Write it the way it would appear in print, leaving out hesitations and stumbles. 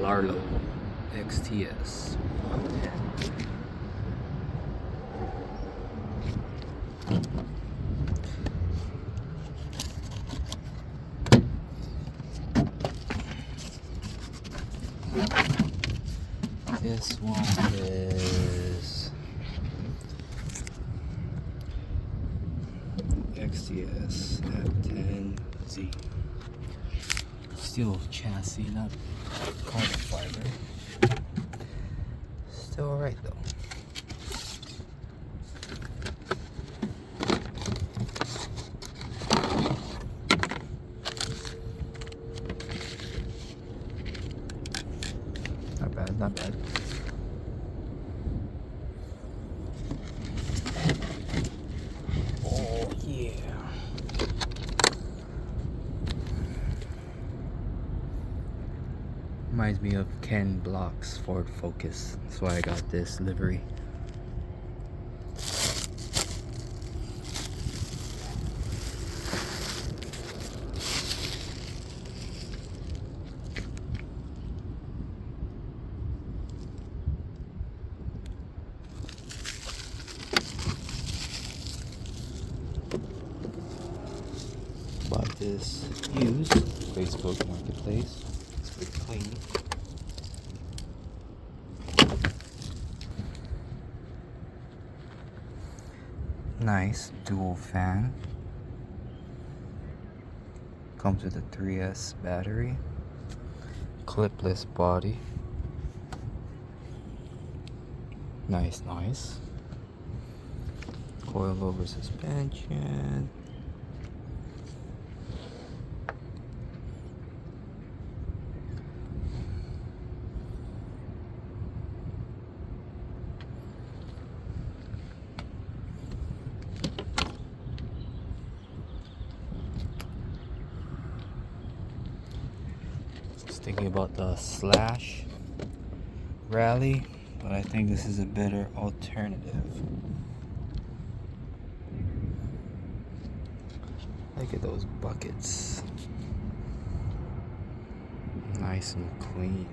Larlo XTS 110. This one is XTS F10Z. Steel chassis, not carbon fiber. Still alright though. Not bad, not bad. Oh yeah. Reminds me of Ken Block's Ford Focus. That's why I got this livery. Bought this used Facebook Marketplace. It's pretty clean. Nice dual fan. Comes with a 3S battery. Clipless body. Nice, nice. Coilover suspension. Thinking about the Slash Rally, but I think this is a better alternative. Look at those buckets, nice and clean.